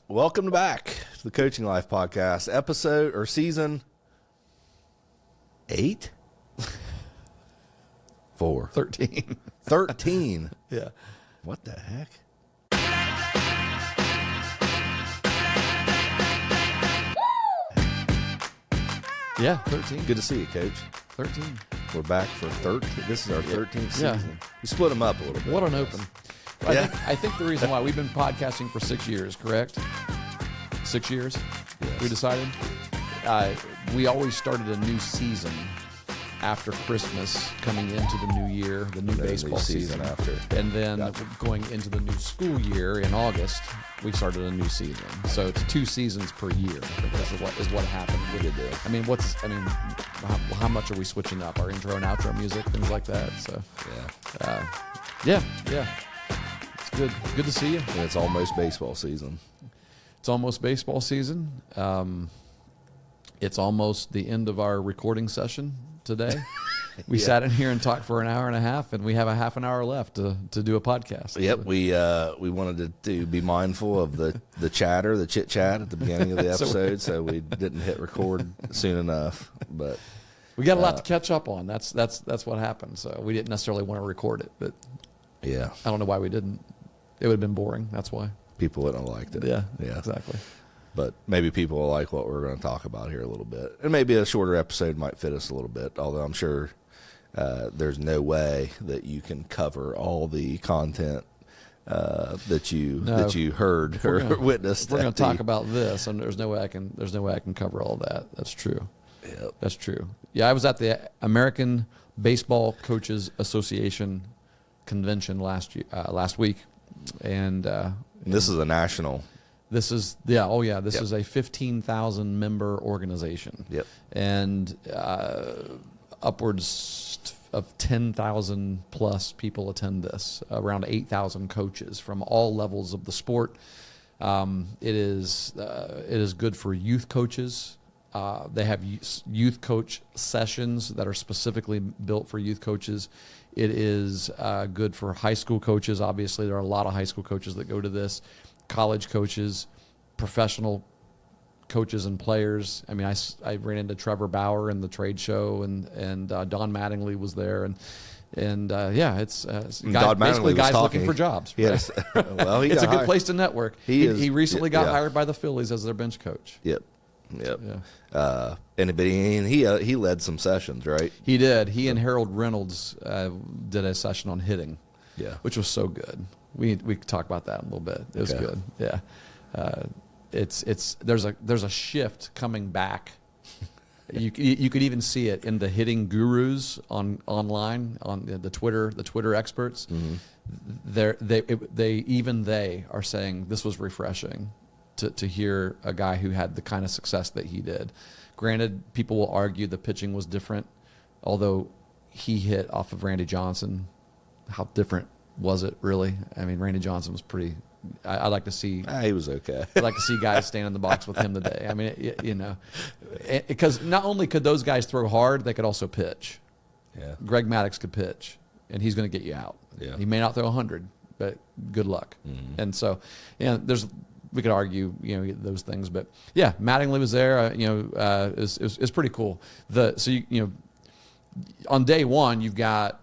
Welcome back to the Coaching Life Podcast, episode or season 8? 4. 13. 13. Yeah. What the heck? Yeah, 13. Good to see you, Coach. 13. We're back for 13. This is our 13th season. Yeah. We split them up a little bit. What an open. Yeah. I think the reason why we've been podcasting for 6 years, correct? 6 years? Yes. We decided? We always started a new season after Christmas, coming into the new year, the new baseball season after. And then going into the new school year in August, we started a new season. So it's 2 seasons per year. I think is what happened. Good deal. I mean, how much are we switching up? Our intro and outro music, things like that. So, yeah. It's good. Good to see you. And it's almost baseball season. It's almost baseball season. It's almost the end of our recording session today. We sat in here and talked for an hour and a half, and we have a half an hour left to do a podcast. Yep, we wanted to be mindful of the chatter, the chit chat at the beginning of the episode, so we didn't hit record soon enough. But we got a lot to catch up on. That's what happened. So we didn't necessarily want to record it, but yeah, I don't know why we didn't. It would have been boring. That's why. People wouldn't have liked it. Yeah, yeah, exactly. But maybe people will like what we're going to talk about here a little bit, and maybe a shorter episode might fit us a little bit. Although I'm sure there's no way that you can cover all the content that you heard or witnessed. We're going to talk about this, and there's no way I can cover all that. That's true. Yep. That's true. Yeah, I was at the American Baseball Coaches Association convention last week, and this is a national. This is is a 15,000 member organization. Yep. And upwards of 10,000 plus people attend this. Around 8,000 coaches from all levels of the sport. It is good for youth coaches. They have youth coach sessions that are specifically built for youth coaches. It is good for high school coaches. Obviously, there are a lot of high school coaches that go to this. College coaches, professional coaches and players. I mean, I ran into Trevor Bauer in the trade show, and Don Mattingly was there, and it's basically guys looking for jobs. Right? Yes, well, it's a good place to network. He recently got yeah. hired by the Phillies as their bench coach. Yep. Yeah. And he led some sessions, right? He did. He and Harold Reynolds did a session on hitting. Yeah, which was so good. We could talk about that a little bit. It was good. Yeah. There's a shift coming back. You could even see it in the hitting gurus online on the Twitter experts. Mm-hmm. They are saying this was refreshing to hear a guy who had the kind of success that he did. Granted, people will argue the pitching was different, although he hit off of Randy Johnson. How different was it really? I mean, Randy Johnson was pretty. I'd like to see. He was okay. I'd like to see guys stand in the box with him today. I mean, because not only could those guys throw hard, they could also pitch. Yeah. Greg Maddux could pitch, and he's going to get you out. Yeah. He may not throw 100, but good luck. Mm-hmm. And so, we could argue, those things, but yeah, Mattingly was there. It's pretty cool. On day one, you've got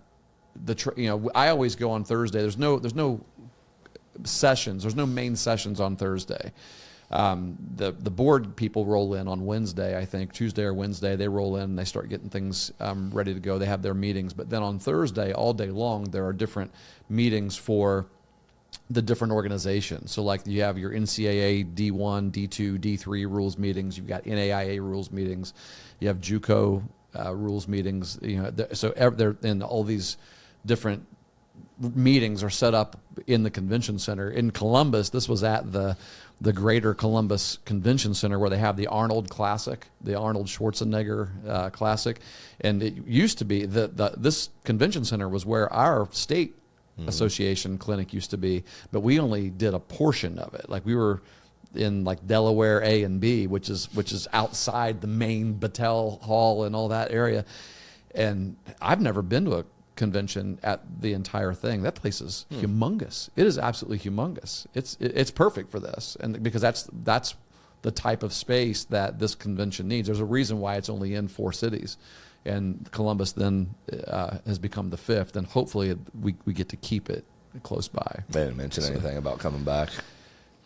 I always go on Thursday. There's no sessions. There's no main sessions on Thursday. The board people roll in on Wednesday, I think, Tuesday or Wednesday. They roll in and they start getting things ready to go. They have their meetings. But then on Thursday, all day long, there are different meetings for the different organizations. So like you have your NCAA D1, D2, D3 rules meetings. You've got NAIA rules meetings. You have JUCO rules meetings. So they're in all these different meetings are set up in the convention center. In Columbus, this was at the Greater Columbus Convention Center where they have the Arnold Classic, the Arnold Schwarzenegger Classic. And it used to be this convention center was where our state association clinic used to be, but we only did a portion of it. Like we were in like Delaware A and B, which is outside the main Battelle Hall and all that area. And I've never been to convention at the entire thing. That place is humongous. It is absolutely humongous. It's perfect for this, and because that's the type of space that this convention needs. There's a reason why it's only in 4 cities, and Columbus then has become the 5th, and hopefully we get to keep it close by. They didn't mention anything about coming back.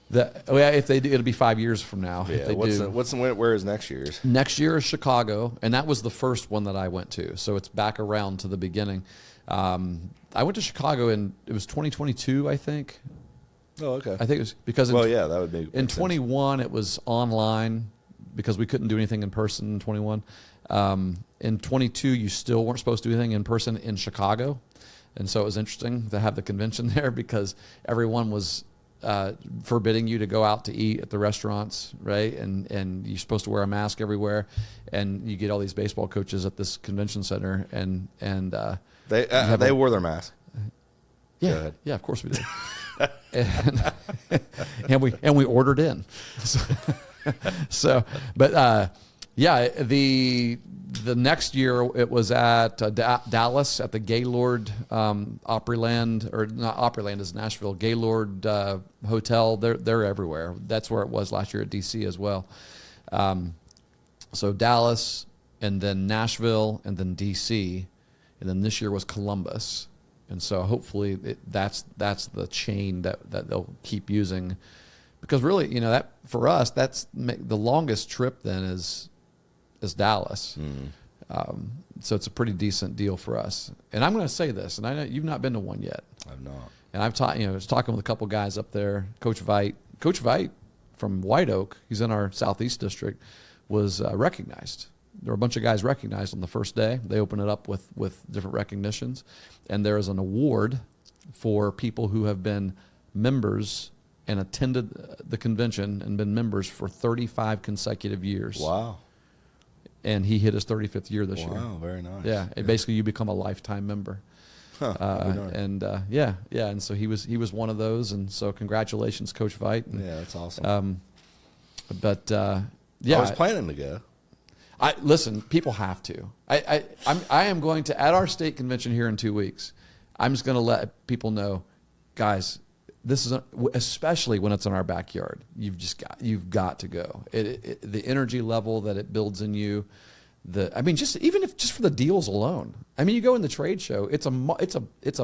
If they do, it'll be 5 years from now. Yeah. If they do. Where is next year's? Next year is Chicago, and that was the first one that I went to. So it's back around to the beginning. I went to Chicago it was 2022, I think. Oh, okay. I think it was because that would be in 21 it was online because we couldn't do anything in person in 21. In 22 you still weren't supposed to do anything in person in Chicago, and so it was interesting to have the convention there because everyone was forbidding you to go out to eat at the restaurants, right? And you're supposed to wear a mask everywhere, and you get all these baseball coaches at this convention center, and they wore their mask. Yeah, of course we did. and we ordered in. The next year it was at Dallas at the Gaylord Opryland, or not Opryland is Nashville, Gaylord Hotel. They're everywhere. That's where it was last year at DC as well. So Dallas, and then Nashville, and then DC, and then this year was Columbus. And so hopefully that's the chain that they'll keep using, because really, that for us, that's the longest trip then is Dallas. So it's a pretty decent deal for us. And I'm going to say this, and I know you've not been to one yet. I've not. And I was talking with a couple guys up there. Coach Veit from White Oak, he's in our Southeast district, was recognized. There were a bunch of guys recognized on the first day. They open it up with different recognitions. And there is an award for people who have been members and attended the convention and been members for 35 consecutive years. Wow. And he hit his 35th year this year. Wow, very nice. Yeah, and basically you become a lifetime member. And so he was one of those, and so congratulations, Coach Veit. Yeah, that's awesome. I was planning to go. Listen, people have to. I am going to, at our state convention here in 2 weeks, I'm just going to let people know, guys, this is especially when it's in our backyard. You've got to go. The energy level that it builds in you. Just for the deals alone. I mean, you go in the trade show. It's a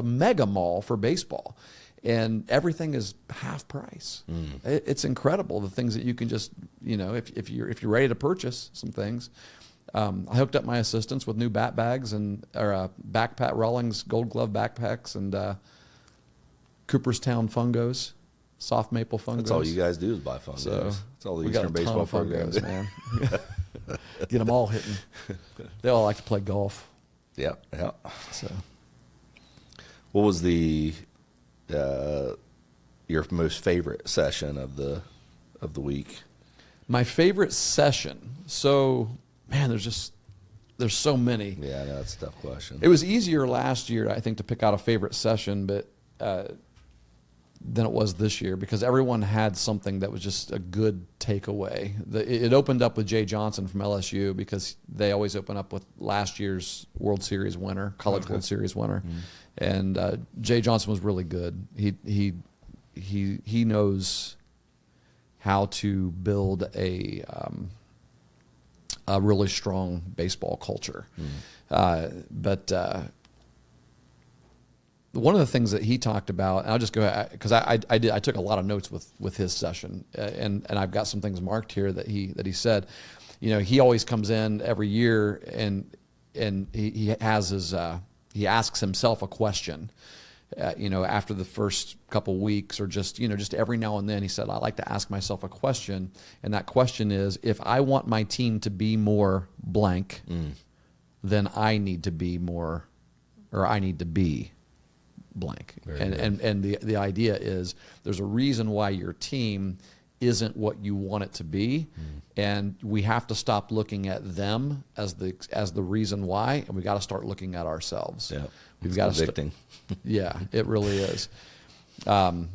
mega mall for baseball, and everything is half price. It's incredible the things that you can just if you're ready to purchase some things. I hooked up my assistants with new bat bags or backpack Rawlings Gold Glove backpacks and Cooperstown Fungos, soft maple Fungos. That's all you guys do is buy Fungos. So that's all the Eastern baseball programs, man. Get them all hitting. They all like to play golf. Yeah. So, what was your most favorite session of the week? My favorite session. So, man, there's so many. Yeah, I know it's a tough question. It was easier last year, I think, to pick out a favorite session, but than it was this year, because everyone had something that was just a good takeaway. It opened up with Jay Johnson from LSU, because they always open up with last year's World Series winner, College World Series winner, and Jay Johnson was really good. He knows how to build a really strong baseball culture, but. One of the things that he talked about, and I'll just go because I took a lot of notes with his session, and I've got some things marked here that he said. He always comes in every year and he has he asks himself a question, after the first couple weeks, or just every now and then. He said, I like to ask myself a question, and that question is, if I want my team to be more blank, then I need to be more, or I need to be blank. And the idea is, there's a reason why your team isn't what you want it to be, and we have to stop looking at them as the reason why, and we got to start looking at ourselves. Yeah, we've got to. Yeah, it really is. And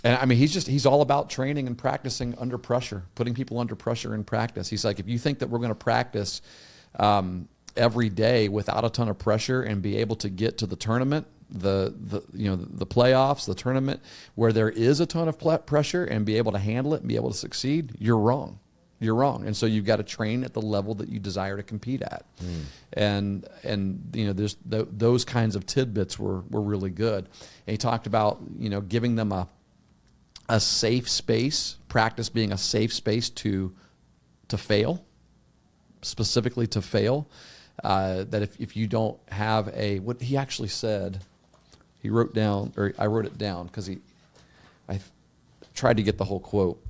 I mean, he's all about training and practicing under pressure, putting people under pressure in practice. He's like, if you think that we're going to practice every day without a ton of pressure and be able to get to the tournament, the playoffs, the tournament where there is a ton of pressure and be able to handle it and be able to succeed, you're wrong. You're wrong. And so you've got to train at the level that you desire to compete at. And there's those kinds of tidbits were really good. And he talked about, giving them a safe space, practice being a safe space to fail, specifically to fail. That if you don't have what he actually said, he wrote down, or I wrote it down because I tried to get the whole quote.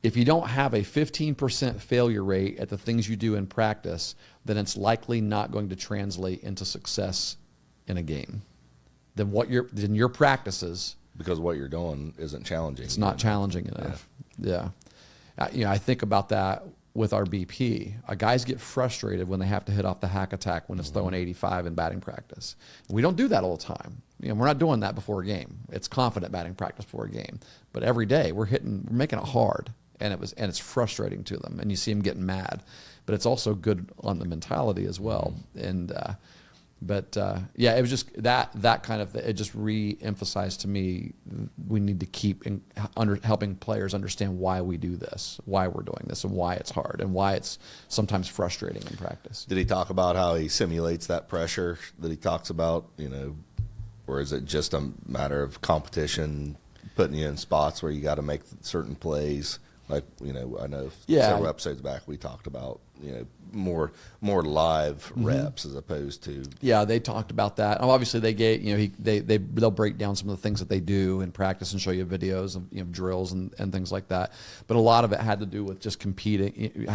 If you don't have a 15% failure rate at the things you do in practice, then it's likely not going to translate into success in a game. Then your practices, because what you're doing isn't challenging. It's not challenging enough. Yeah. I think about that with our BP. Guys get frustrated when they have to hit off the hack attack when it's throwing 85 in batting practice. We don't do that all the time. We're not doing that before a game. It's confident batting practice before a game. But every day we're making it hard. And it's frustrating to them, and you see them getting mad, but it's also good on the mentality as well. And it was just that kind of, it just re-emphasized to me we need to keep helping players understand why we do this, why we're doing this, and why it's hard, and why it's sometimes frustrating in practice. Did he talk about how he simulates that pressure that he talks about? Or is it just a matter of competition, putting you in spots where you got to make certain plays? Like, I know several episodes back we talked about, more live reps as opposed to. Yeah, they talked about that. Obviously, they gave, they'll break down some of the things that they do in practice and show you videos of drills and things like that. But a lot of it had to do with just competing,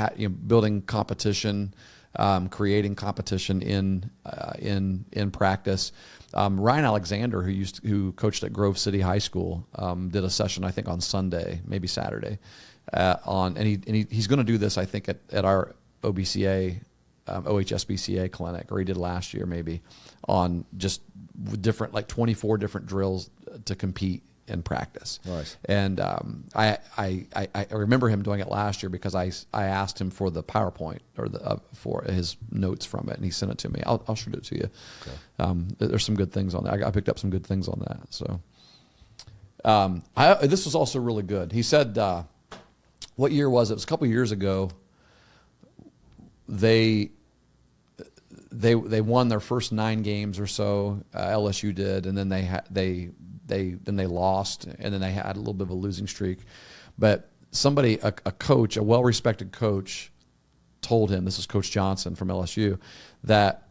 building competition, creating competition in practice. Ryan Alexander, who coached at Grove City High School, did a session I think on Sunday, maybe Saturday. He's going to do this, I think, at our OBCA, OHSBCA clinic, or he did last year maybe, on just different, like 24 different drills to compete in practice. Nice. And I remember him doing it last year because I asked him for the PowerPoint or for his notes from it, and he sent it to me. I'll shoot it to you. Okay. There's some good things on there. I picked up some good things on that. So this was also really good. He said, what year was it? It was a couple years ago. They won their first 9 games or so. LSU did, and then they lost, and then they had a little bit of a losing streak. But somebody, a coach, a well-respected coach, told him, this is Coach Johnson from LSU, that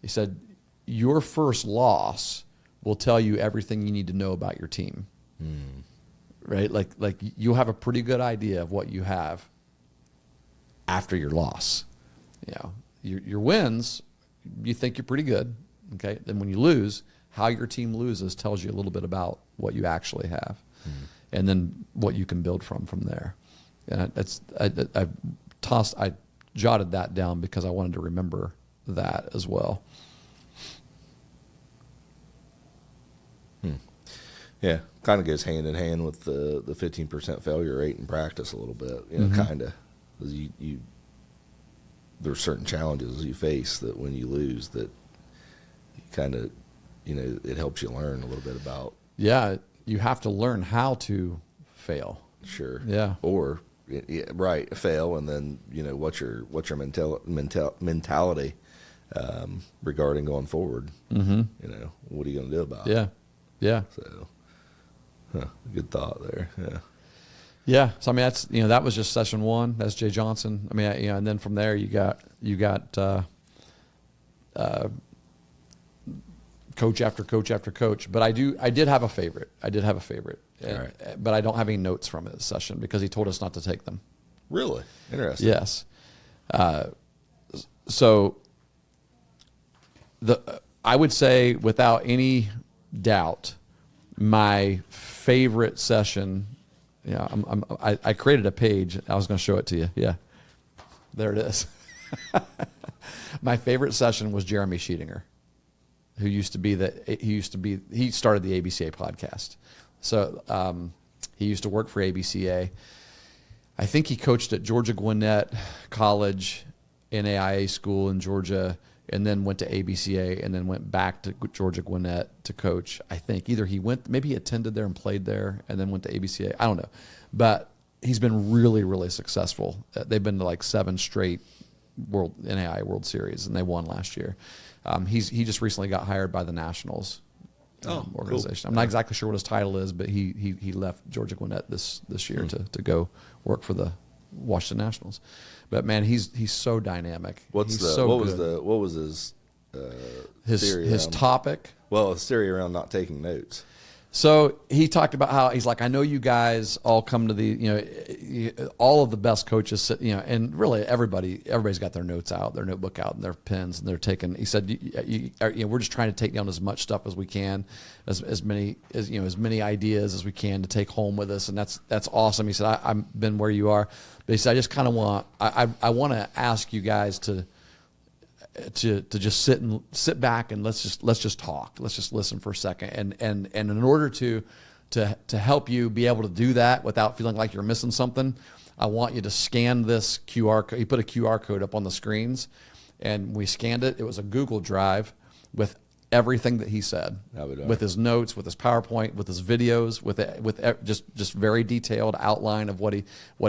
he said, your first loss will tell you everything you need to know about your team. Right? Like you'll have a pretty good idea of what you have after your loss. Your wins, you think you're pretty good. Okay. Then when you lose, how your team loses tells you a little bit about what you actually have, and then what you can build from there. And I jotted that down because I wanted to remember that as well. Yeah, kind of goes hand in hand with the 15% failure rate in practice a little bit. Kind of. There's certain challenges you face that when you lose that you kind of, it helps you learn a little bit about. Yeah, you have to learn how to fail. Sure. Yeah. Or right, fail, and then what's your mentality regarding going forward. Mm-hmm. What are you going to do about it? Yeah. So, good thought there. Yeah. Yeah. So that's that was just session 1. That's Jay Johnson. And then from there you got coach after coach after coach. But I did have a favorite. Right. But I don't have any notes from his session because he told us not to take them. Really? Interesting. Yes. So I would say without any doubt, my favorite session. Yeah, I created a page. I was going to show it to you. Yeah, there it is. My favorite session was Jeremy Sheetinger, he started the ABCA podcast. So he used to work for ABCA. I think he coached at Georgia Gwinnett College, NAIA school in Georgia, and then went to ABCA, and then went back to Georgia Gwinnett to coach. I think either maybe he attended there and played there, and then went to ABCA. I don't know, but he's been really, really successful. They've been to like 7 straight NAIA World Series, and they won last year. He just recently got hired by the Nationals organization. Cool. I'm not exactly sure what his title is, but he left Georgia Gwinnett this year to go work for the Washington Nationals. But man, he's so dynamic. What was his theory his around, topic? Well, his theory around not taking notes. So he talked about how he's like, I know you guys all come to all of the best coaches, and really everybody's got their notes out, their notebook out, and their pens, and they're taking. He said, we're just trying to take down as much stuff as we can, as many ideas as we can to take home with us, and that's awesome. He said, I've been where you are, but he said, I just kind of want to ask you guys to just sit back and let's just talk. Let's just listen for a second. And in order to help you be able to do that without feeling like you're missing something, I want you to scan this QR code. He put a QR code up on the screens, and we scanned it. It was a Google Drive with everything that he said, with his notes, with his PowerPoint, with his videos, with just very detailed outline of what he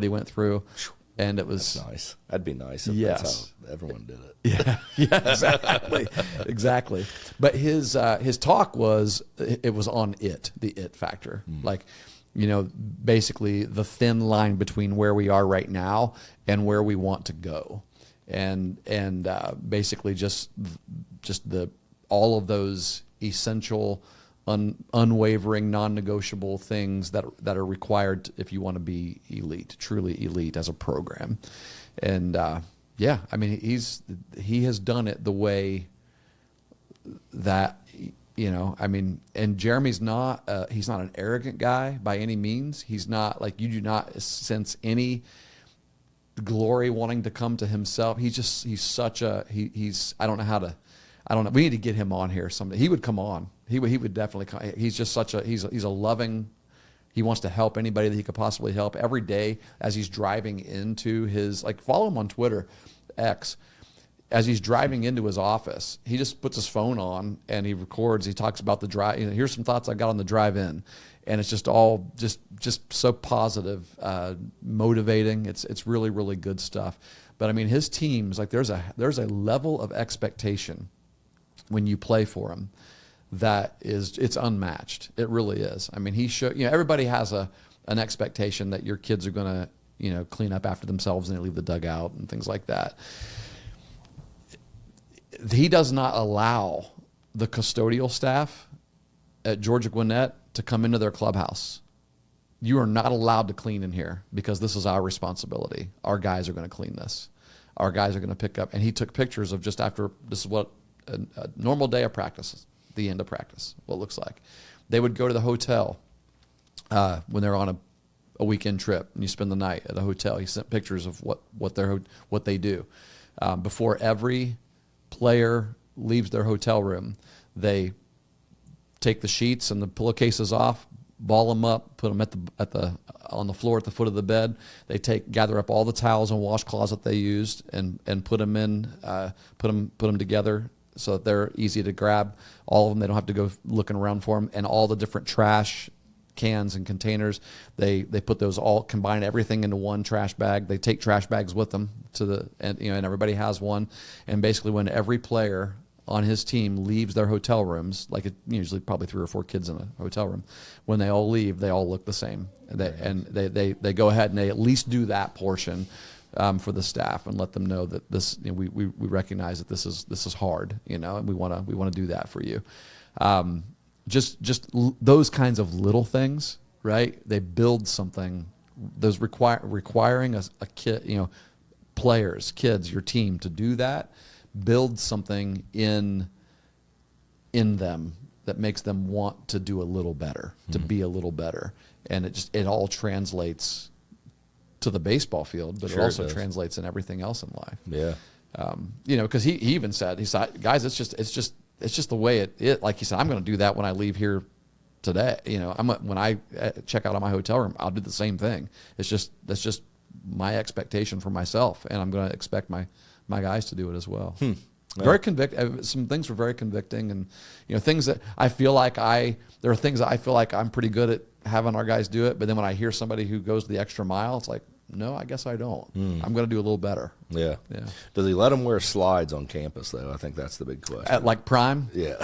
went through. And it was nice. That'd be nice if that's how everyone did it. Yeah, exactly. But his talk was on the it factor, like, basically the thin line between where we are right now and where we want to go, and basically just all of those essential, unwavering, non-negotiable things that are required if you want to be elite, truly elite as a program. And I mean, he has done it the way that, I mean, and Jeremy's he's not an arrogant guy by any means. He's not like, you do not sense any glory wanting to come to himself. He's such I don't know. We need to get him on here someday. He would come on. He would definitely come. He's just he's a loving, he wants to help anybody that he could possibly help. Every day as he's driving into his, follow him on Twitter, X. As he's driving into his office, he just puts his phone on and he records. He talks about the drive. Here's some thoughts I got on the drive in. And it's just all just so positive, motivating. It's really, really good stuff. But I mean, his teams, there's a level of expectation when you play for him it's unmatched. It really is. I mean, everybody has an expectation that your kids are going to, clean up after themselves and they leave the dugout and things like that. He does not allow the custodial staff at Georgia Gwinnett to come into their clubhouse. You are not allowed to clean in here because this is our responsibility. Our guys are going to clean this. Our guys are going to pick up. And he took pictures of just after, this is what a normal day of practice, the end of practice, what it looks like. They would go to the hotel when they're on a weekend trip and you spend the night at a hotel. He sent pictures of what they do. Before every player leaves their hotel room, they take the sheets and the pillowcases off, ball them up, put them on the floor at the foot of the bed. They gather up all the towels and washcloths that they used and put them put them together so that they're easy to grab. All of them, they don't have to go looking around for them. And all the different trash cans and containers, they put those all, combine everything into one trash bag. They take trash bags with them and everybody has one. And basically, when every player on his team leaves their hotel rooms, usually probably 3 or 4 kids in a hotel room, when they all leave, they all look the same. They go ahead and they at least do that portion for the staff and let them know that this, we recognize that this is hard, and we want to do that for you. Just those kinds of little things, right? They build something. Those requiring a kid, players, kids, your team to do that, build something in them that makes them want to do a little better, to be a little better, and it all translates to the baseball field, but it also translates in everything else in life. Yeah, because he even said, guys, it's just the way it like he said, I'm going to do that when I leave here today. When I check out of my hotel room, I'll do the same thing. That's just my expectation for myself, and I'm going to expect my guys to do it as well. Very some things were very convicting, and things that I feel like there are things that I feel like I'm pretty good at having our guys do it, but then when I hear somebody who goes the extra mile, it's like, no, I guess I don't. I'm going to do a little better. Yeah. Yeah. Does he let them wear slides on campus, though? I think that's the big question. At like Prime? Yeah.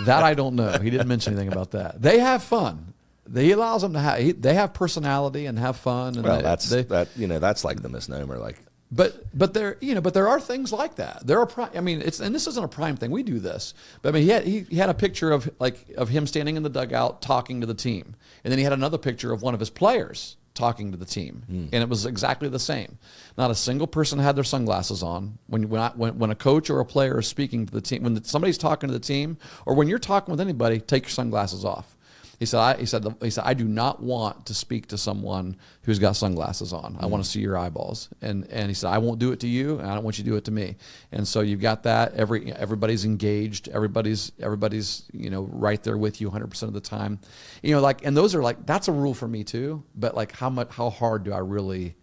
That I don't know. He didn't mention anything about that. They have fun. He allows them to have. They have personality and have fun. And Well, that's like the misnomer. Like, but there are things like that. There are. And this isn't a Prime thing. We do this, but he had a picture of him standing in the dugout talking to the team, and then he had another picture of one of his players talking to the team, and it was exactly the same. Not a single person had their sunglasses on. When a coach or a player is speaking to the team, when somebody's talking to the team, or when you're talking with anybody, take your sunglasses off. He said, I do not want to speak to someone who's got sunglasses on. I want to see your eyeballs. And he said, I won't do it to you, and I don't want you to do it to me. And so you've got that. Everybody's engaged. Everybody's right there with you 100% of the time. And those are that's a rule for me too. But how hard do I really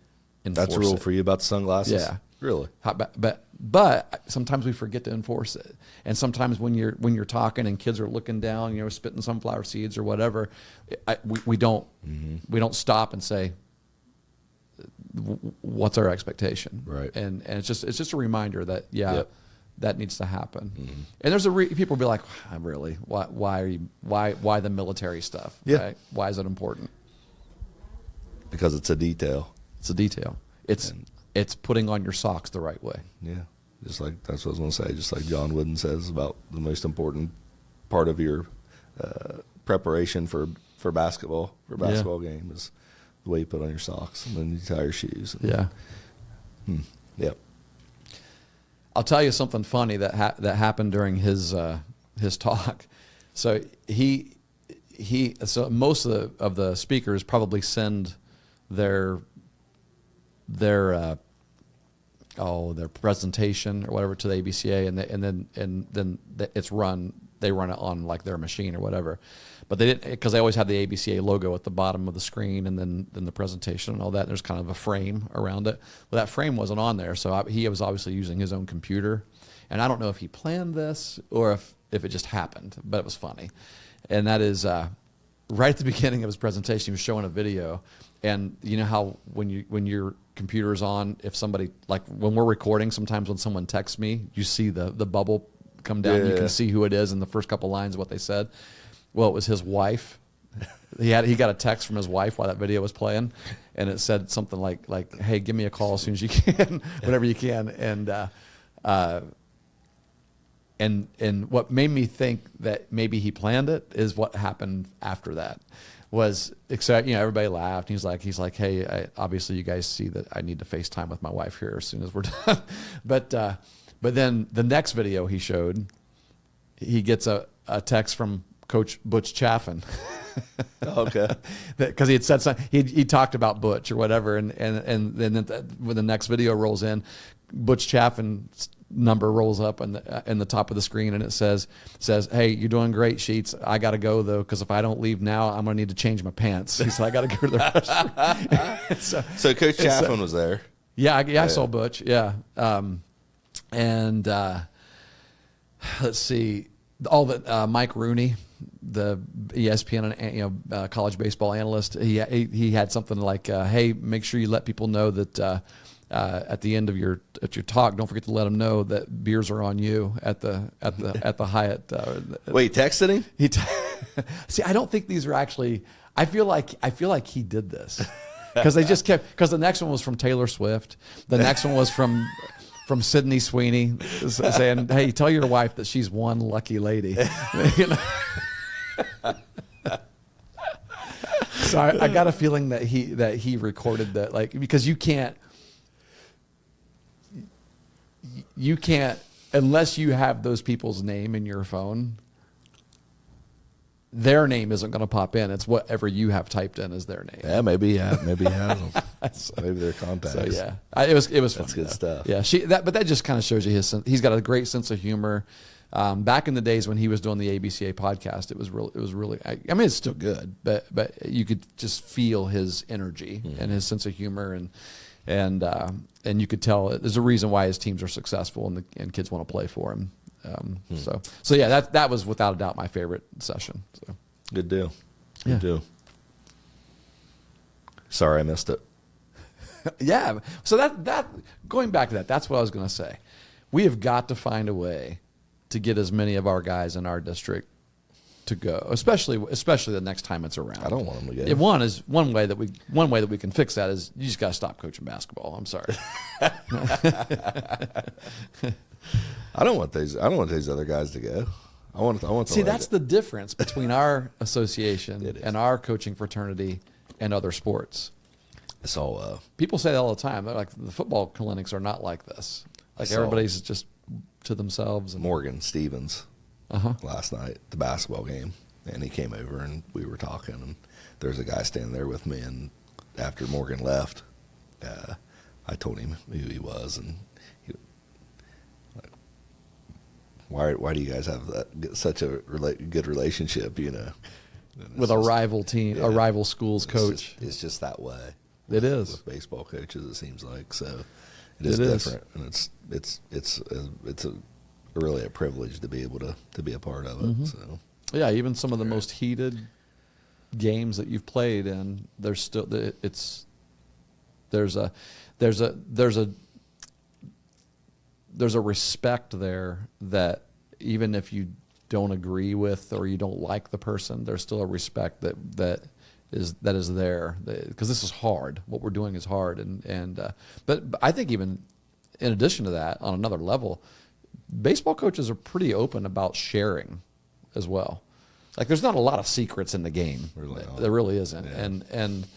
enforce it? That's a rule for you about the sunglasses? Yeah. Really? But sometimes we forget to enforce it, and sometimes when you're talking and kids are looking down, spitting sunflower seeds or whatever, we don't stop and say, what's our expectation? Right. And it's just a reminder that that needs to happen. Mm-hmm. And there's people be like, really, why the military stuff? Yeah. Right? Why is it important? Because it's a detail. It's a detail. It's putting on your socks the right way. Yeah. Just like, that's what I was going to say. Just like John Wooden says about the most important part of your preparation for basketball game is the way you put on your socks, and then you tie your shoes. Yeah. Yep. I'll tell you something funny that happened during his talk. So so most of the speakers probably send their presentation or whatever to the ABCA, and then they run it on like their machine or whatever. But they didn't, because they always have the ABCA logo at the bottom of the screen, and then the presentation and all that. There's kind of a frame around it. Well, that frame wasn't on there, so he was obviously using his own computer. And I don't know if he planned this or if it just happened, but it was funny. And that is right at the beginning of his presentation, he was showing a video. And you know how when your computer is on, if somebody, like when we're recording, sometimes when someone texts me, you see the bubble come down. Yeah. You can see who it is in the first couple lines of what they said. Well, it was his wife. He got a text from his wife while that video was playing, and it said something like, "Hey, give me a call as soon as you can, whenever you can." And what made me think that maybe he planned it is what happened after that. Was excited, everybody laughed. He's like, "Hey, obviously you guys see that I need to FaceTime with my wife here as soon as we're done." But then the next video he showed, he gets a text from Coach Butch Chaffin. Okay. Because he had said something, he talked about Butch or whatever, and then when the next video rolls in, Butch Chaffin's number rolls up in the top of the screen, and it says, "Hey, you're doing great, Sheets. I got to go though, because if I don't leave now, I'm gonna need to change my pants." He said, "I got to go to the restroom." so Coach Chaffin was there. Yeah, I saw Butch. Yeah, let's see, Mike Rooney, the ESPN college baseball analyst. He had something like, "Hey, make sure you let people know that." At the end of your talk, don't forget to let them know that beers are on you at the Hyatt. Wait, texted him? See, I don't think these are actually. I feel like he did this because they just kept. Because the next one was from Taylor Swift. The next one was from Sydney Sweeney saying, "Hey, tell your wife that she's one lucky lady." So I got a feeling that he recorded that, because you can't unless you have those people's name in your phone, their name isn't going to pop in. It's whatever you have typed in as their name. Yeah, maybe he has them. Maybe they're contacts. So yeah, it was fun. That's good stuff. Yeah, but that just kind of shows you he's got a great sense of humor. Back in the days when he was doing the ABCA podcast, it was really. I mean, it's still good, but you could just feel his energy and his sense of humor, and you could tell there's a reason why his teams are successful and kids want to play for him. So yeah, that was without a doubt my favorite session. So. Good deal. Yeah. Good deal. Sorry I missed it. Yeah. So that going back to that, that's what I was going to say. We have got to find a way to get as many of our guys in our district to go, especially the next time it's around. I don't want them to go. One way that we can fix that is you just got to stop coaching basketball. I'm sorry. I don't want these other guys to go. I want to See, that's the difference between our association It is. and our coaching fraternity and other sports. It's all People say that all the time. They're like, the football clinics are not like this. Like So- everybody's just to themselves. And, Morgan Stevens uh-huh. last night, the basketball game, and he came over and we were talking, and there's a guy standing there with me, and after Morgan left, I told him who he was, and he, like, why do you guys have such a good relationship, you know? With a rival team, yeah. a rival school's coach. It's just that way. It is. With baseball coaches, it seems like so. It It is is. different, and it's really a privilege to be able to be a part of it. Mhm. So Yeah, even some of the most heated games that you've played in, there's a respect there that even if you don't agree with or you don't like the person, there's still a respect that is there, because this is hard. What we're doing is hard, but I think even in addition to that, on another level, baseball coaches are pretty open about sharing as well. Like, there's not a lot of secrets in the game. Really not. There really isn't. Yeah. And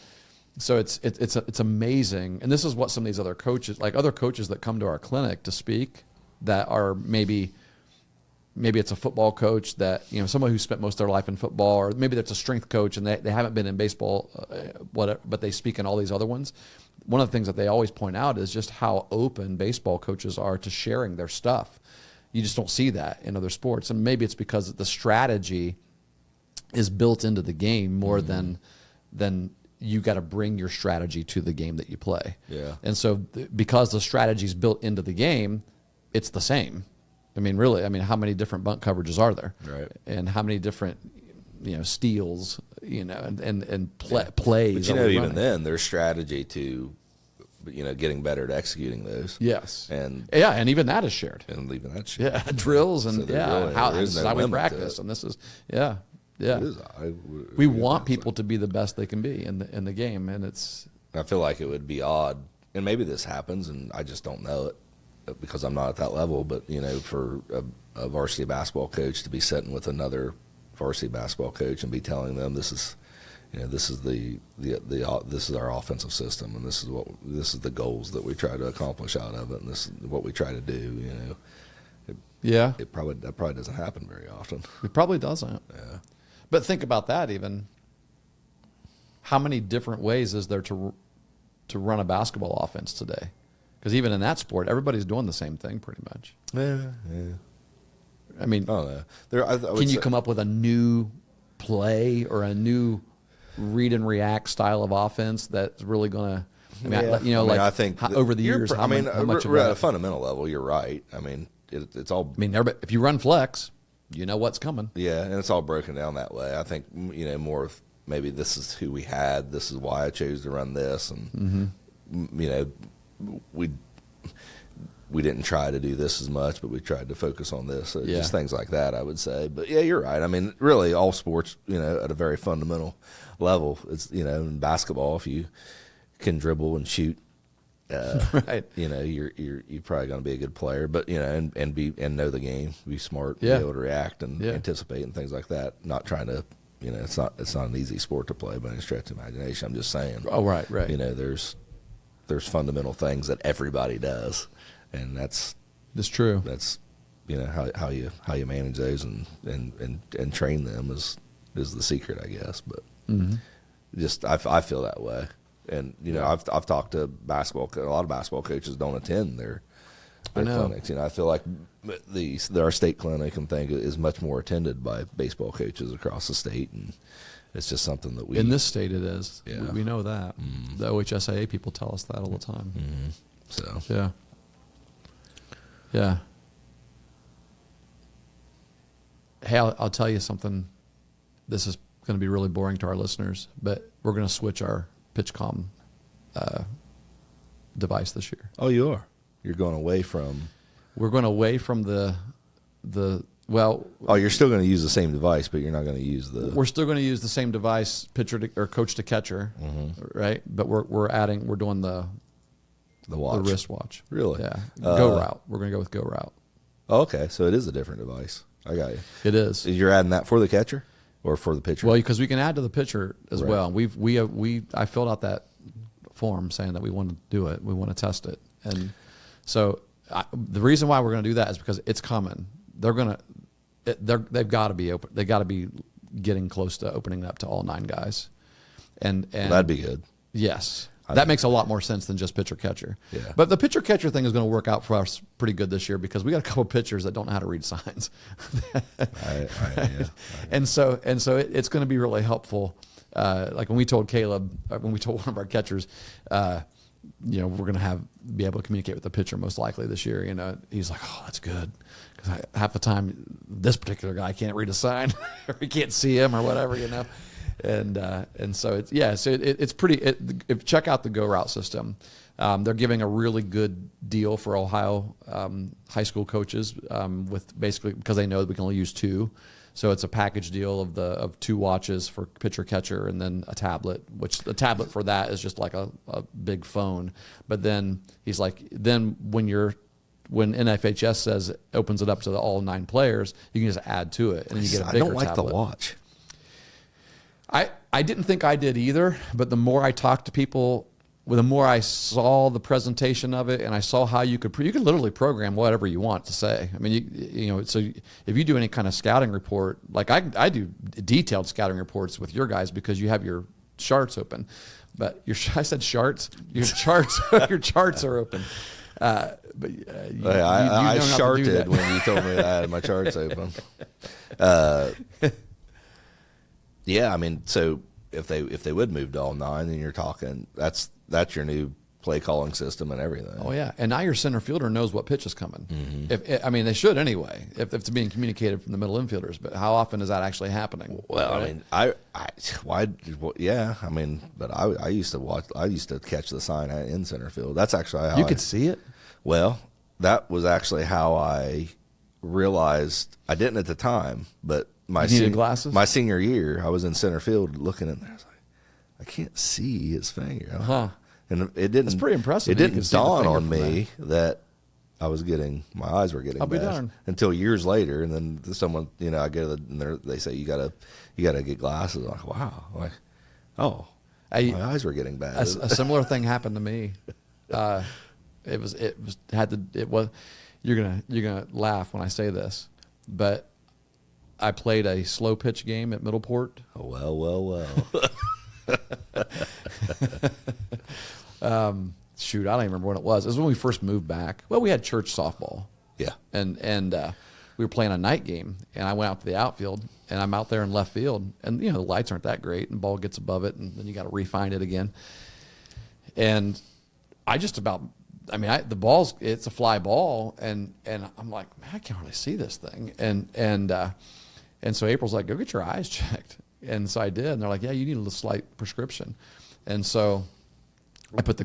so it's amazing. And this is what some of these other coaches that come to our clinic to speak, that are maybe it's a football coach that, someone who spent most of their life in football, or maybe that's a strength coach and they haven't been in baseball, whatever, but they speak in all these other ones. One of the things that they always point out is just how open baseball coaches are to sharing their stuff. You just don't see that in other sports. And maybe it's because the strategy is built into the game more than you got to bring your strategy to the game that you play. Yeah. And so because the strategy is built into the game, it's the same. I mean, really, how many different bunt coverages are there? Right. And how many different, steals, and plays. But are we even running? then, there's strategy to, getting better at executing those. Yes. And even that is shared. leaving that shit. Yeah, drills and So there how there is this is no how we limit to practice, it. and this is yeah. It is. We want people to be the best they can be in the game, and it's I feel like it would be odd, and maybe this happens, and I just don't know it because I'm not at that level. But for a varsity basketball coach to be sitting with another varsity basketball coach and be telling them this is this is our offensive system, and this is the goals that we try to accomplish out of it, and this is what we try to do. That probably doesn't happen very often. it probably doesn't. Yeah. But think about that. Even how many different ways is there to run a basketball offense today? Because even in that sport, everybody's doing the same thing pretty much. Yeah. I mean, I don't know. can you come up with a new play or a new read and react style of offense that's really going to? I think over the years, how much of at a that? fundamental level, you're right. I mean, it's all. If you run flex, you know what's coming. Yeah, and it's all broken down that way. I think more of maybe this is who we had. This is why I chose to run this, and we didn't try to do this as much, but we tried to focus on this. So Yeah. just things like that, I would say. But yeah, you're right. I mean, really, all sports, at a very fundamental level, it's in basketball, if you can dribble and shoot. Right. You're probably going to be a good player, but and know the game, be smart, Yeah. be able to react and Yeah. anticipate and things like that. Not trying to, it's not an easy sport to play by any stretch of imagination. I'm just saying. Oh, right. There's fundamental things that everybody does, and that's It's true. how you manage those and train them is the secret, I guess. But just I feel that way. And I've talked to a lot of basketball coaches don't attend their clinics. I feel like our state clinic and thing is much more attended by baseball coaches across the state, and It's just something that we In this state, it is. Yeah. We know that. The OHSAA people tell us that all the time. So Yeah. Yeah. Hey, I'll tell you something. This is going to be really boring to our listeners, but we're going to switch our PitchCom device this year. Oh, you are. You're going away from. We're going away from well. Oh, you're still going to use the same device, but you're not going to use the. We're still going to use the same device, pitcher to, or coach to catcher, right? But we're doing the watch. the wristwatch. Really? Yeah. Go route. We're going to go with Go route. Oh, okay, so it is a different device. I got you. It is. You're adding that for the catcher or for the pitcher? Well, because we can add to the pitcher as Right. well. I filled out that form saying that we want to do it. We want to test it, and so the reason why we're going to do that is because it's coming. They've got to be open. They got to be getting close to opening up to all 9 guys, and That'd be good. yes. I That think- makes a lot more sense than just pitcher catcher. Yeah. But the pitcher catcher thing is going to work out for us pretty good this year because we got a couple pitchers that don't know how to read signs. Yeah. And so it's going to be really helpful. Like when we told Caleb, when we told one of our catchers, we're going to be able to communicate with the pitcher most likely this year. He's like, "Oh, that's good," because half the time this particular guy can't read a sign or he can't see him or whatever. And so it's pretty. Check out the Go Route system. They're giving a really good deal for Ohio high school coaches with basically because they know that we can only use 2. So it's a package deal of 2 watches for pitcher catcher and then a tablet, which the tablet for that is just like a big phone. But then he's like, when NFHS says it opens it up to all 9 players, you can just add to it and then you get a bigger I don't like tablet. the watch. I didn't think I did either, but the more I talked to people, the more I saw the presentation of it, and I saw how you could literally program whatever you want to say. I mean, so if you do any kind of scouting report, like I do detailed scouting reports with your guys because you have your charts open, but I said charts, your charts, your charts are open. I sharted when you told me that I had my charts open. Yeah, I mean, so if they would move to all 9, then you're talking that's your new play calling system and everything. Oh yeah, and now your center fielder knows what pitch is coming. They should anyway. If it's being communicated from the middle infielders, but how often is that actually happening? Well, Right? I mean, but I used to watch. I used to catch the sign in center field. That's actually how You could see it. Well, that was actually how I realized I didn't at the time, but my You needed glasses? my senior year, I was in center field looking in there. I was like, I can't see his finger. Huh. And it didn't. That's pretty impressive It that you can didn't see the dawn finger on from me that I was my eyes were getting I'll be bad darned. until years later. And then someone, I get they say you gotta get glasses. I'm like, wow, my eyes were getting bad. A similar thing happened to me. You're gonna laugh when I say this, but I played a slow pitch game at Middleport. Well. Shoot, I don't even remember when it was. It was when we first moved back. Well, we had church softball. Yeah. And we were playing a night game, and I went out to the outfield, and I'm out there in left field, and the lights aren't that great, and the ball gets above it, and then you got to refine it again. And the ball's, it's a fly ball, and I'm like, man, I can't really see this thing, and so April's like, go get your eyes checked, and so I did, and they're like, yeah, you need a slight prescription, and so I got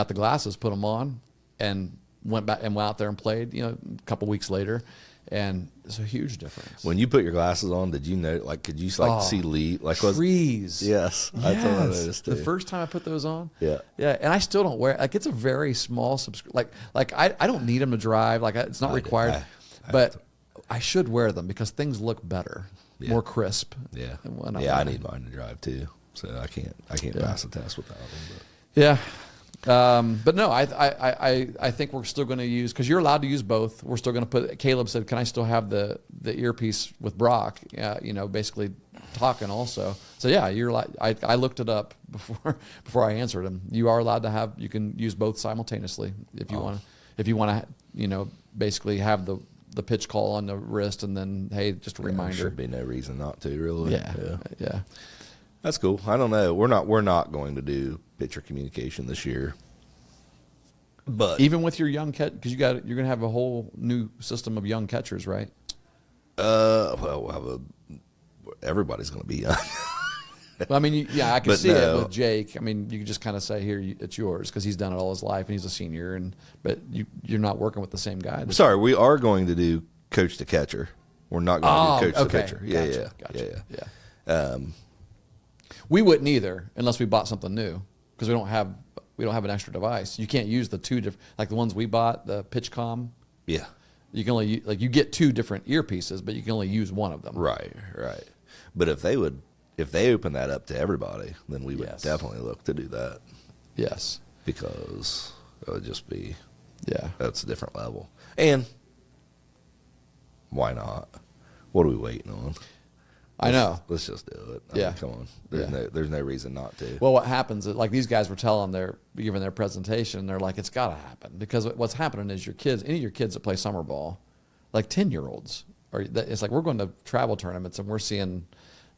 the glasses, put them on, and went out there and played. A couple weeks later, and it's a huge difference. When you put your glasses on, did you know? Could you see leaves? Trees. Yes, that's what I noticed too. The first time I put those on. Yeah. Yeah, and I still don't wear. It's a very small subscription. I don't need them to drive. It's not required, but I should wear them because things look better, more crisp. Yeah. when I need mine to drive too, so I can't pass the test without them. But. Yeah. But no, I think we're still going to use, because you're allowed to use both. We're still going to Caleb said, can I still have the earpiece with Brock? Basically talking also. So yeah, you're like, I looked it up before I answered him. You are allowed to you can use both simultaneously if you want to, basically have the pitch call on the wrist and then, hey, just a reminder. There should be no reason not to, really. Yeah. That's cool. I don't know. We're not going to do pitcher communication this year. But Even with your young catch, because you're going to have a whole new system of young catchers, right? well, we'll have everybody's going to be young. Well, I mean, I can But see it no. with Jake. I mean, you can just kind of say, "Here, it's yours," because he's done it all his life and he's a senior. But you're not working with the same guy. Sorry, we are going to do coach to catcher. We're not going to do coach to pitcher. Gotcha. Yeah. We wouldn't either unless we bought something new because we don't have an extra device. You can't use the two different, like the ones we bought, the PitchCom. Yeah. You can only you get two different earpieces, but you can only use one of them. Right. But if they open that up to everybody, then we would Yes. definitely look to do that Yes. because it would just be Yeah. that's a different level. And why not? What are we waiting on? I know. Let's just do it. Yeah. Come on. There's no reason not to. Well, what happens is, like these guys were telling giving their presentation, they're like, it's got to happen because what's happening is your kids, any of your kids that play summer ball, like 10-year-olds, it's like we're going to travel tournaments and we're seeing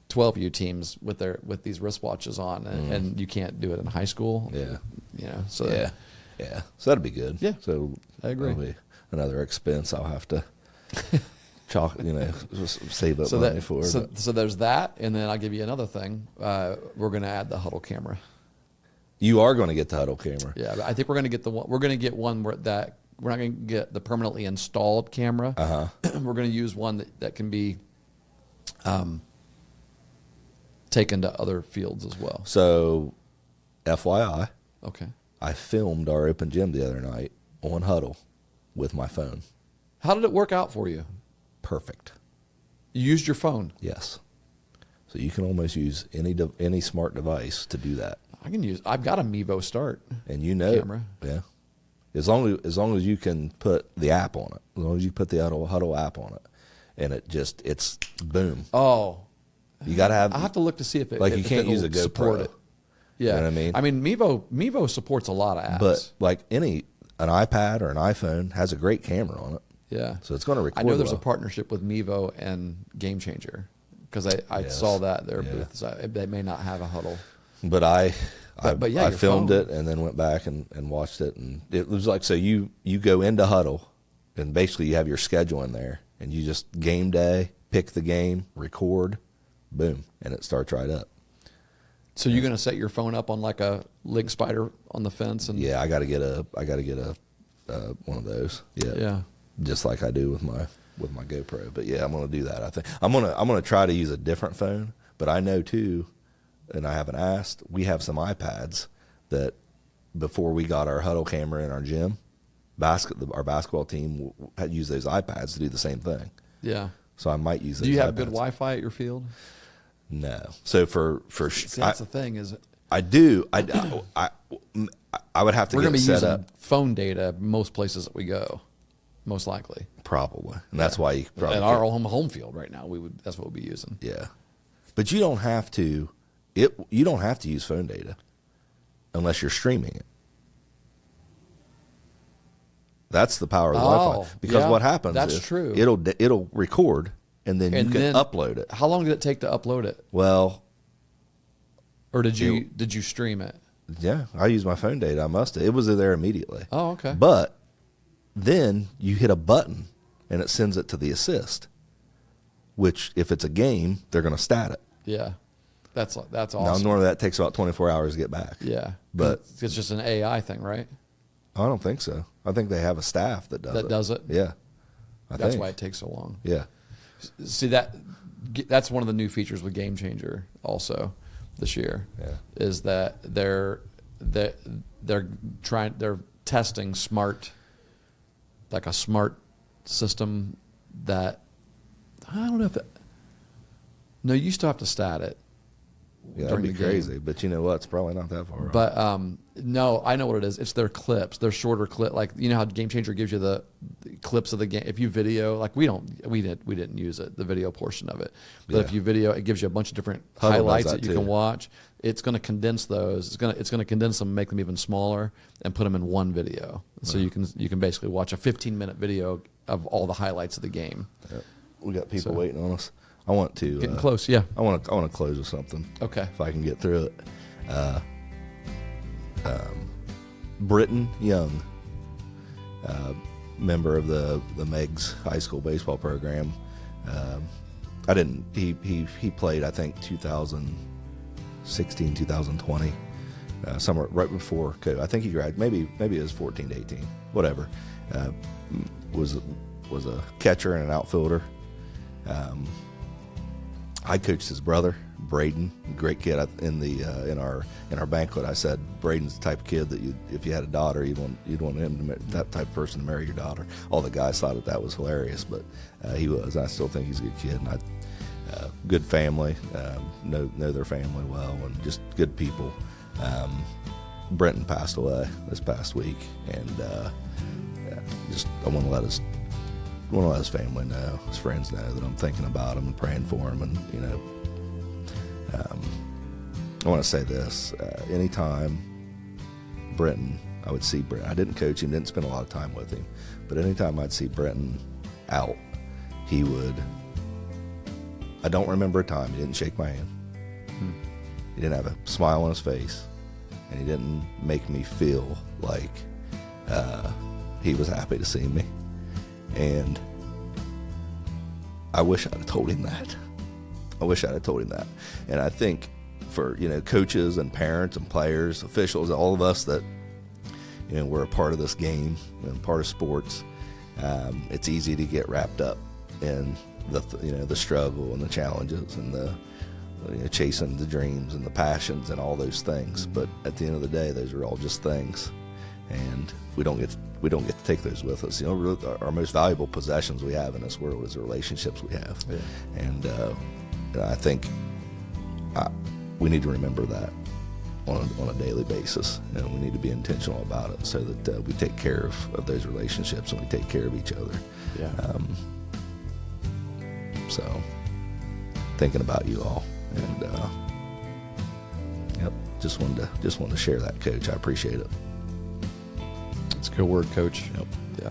12U teams with these wristwatches on, and you can't do it in high school. Yeah. So Yeah. So that'd be good. Yeah. So I agree. that'll be another expense I'll have to just save up So money for. so there's that, and then I'll give you another thing. We're going to add the huddle camera. You are going to get the huddle camera. Yeah, but I think we're going to get we're going to get one we're not going to get the permanently installed camera. We're going to use one that can be taken to other fields as well. So, FYI, Okay. I filmed our open gym the other night on Huddle with my phone. How did it work out for you? Perfect. You used your phone. Yes. So you can almost use any smart device to do that, I've got a Mevo Start. and Camera. Yeah. As long as you can put the app on it, as long as you put the Huddle app on it, and it's boom. Oh, You got to have. I have to look to see if it you can't use a GoPro. support it. Yeah, You know what I mean? Mevo supports a lot of apps. But like an iPad or an iPhone has a great camera on it. yeah, So it's going to record. I know there's a well. partnership with Mevo and Game Changer because I Yes. saw that their Yeah. booth. So they may not have a huddle. But I your filmed phone. it and then went back and watched it, and it was like, so you go into Huddle, and basically you have your schedule in there, and you just game day, pick the game, record, boom, and it starts right up. So you're going to set your phone up on like a Link Spider on the fence, and Yeah, I got to get a one of those. yeah. Just like I do with my GoPro. But yeah, I'm gonna do that. I think I'm gonna try to use a different phone. But I know too, and I haven't asked. We have some iPads that before we got our Huddle camera in our gym, our basketball team had used those iPads to do the same thing. Yeah. So I might use. Do you those have good iPads. Wi-Fi at your field? No. So See, that's the thing is I do. I would have to we're get going to it be set using up phone data most places that we go, most likely. probably, and that's why you probably At our home field right now, that's what we'll be using. Yeah, but you don't have to. You don't have to use phone data unless you're streaming it. That's the power of the Wi-Fi. Because yeah, what happens that's is true. it'll record and then you can upload it. How long did it take to upload it, Well, or did you stream it? yeah, I use my phone data. I must have. It was there immediately. Oh, okay. But then you hit a button and it sends it to the assist. Which, if it's a game, they're going to stat it. Yeah, that's Now, awesome. normally that takes about 24 hours to get back. Yeah, But- it's just an AI thing, right? I don't think so. I think they have a staff that does it. That does it? Yeah. That's think. why it takes so long. Yeah. See, that's one of the new features with Game Changer also this year. Yeah. Is that they're testing smart, like a smart system that I don't know if no, you still have to stat it. Yeah, that'd during be the game. crazy. But you know what? It's probably not that far off. But no, I know what it is. It's their clips. They're shorter clip. Like you know how Game Changer gives you the clips of the game. If you video, like we didn't use it, the video portion of it. But if Yeah. you video, it gives you a bunch of different Huddle does highlights that that you too. can watch. It's going to condense those. It's going to condense them, make them even smaller, and put them in one video. So you can basically watch a 15-minute video of all the highlights of the game. Yeah. We got people So- waiting on us. I want to Getting close, yeah. I want to close with something. Okay. If I can get through it. Britton Young, member of the Meigs High School baseball program. He played, I think, 2016, 2020, somewhere right before COVID. I think he graduated. Maybe it was 14 to 18, whatever. Was a catcher and an outfielder. I coached his brother, Braden, great kid. In our banquet, I said Braden's the type of kid that if you had a daughter, you'd want him to that type of person to marry your daughter. All the guys thought that was hilarious, but he was. I still think he's a good kid, and good family, know their family well, and just good people. Brenton passed away this past week, and I want to let his family know, his friends know that I'm thinking about him and praying for him. And I want to say this: anytime Brenton, I would see Brenton. I didn't coach him, didn't spend a lot of time with him, but anytime I'd see Brenton out, he would. I don't remember a time he didn't shake my hand. He didn't have a smile on his face, and he didn't make me feel like he was happy to see me. And I wish I'd have told him that. And I think for, coaches and parents and players, officials, all of us that, we're a part of this game and part of sports, it's easy to get wrapped up in the struggle and the challenges and the chasing the dreams and the passions and all those things. But at the end of the day, those are all just things, and we don't get to take those with us. Really, our most valuable possessions we have in this world is the relationships we have. Yeah. And I think we need to remember that on a daily basis, and we need to be intentional about it so that we take care of those relationships and we take care of each other. Yeah. So thinking about you all, and just wanted to share that, Coach. I appreciate it. It's a good word, Coach. Yep. Yeah.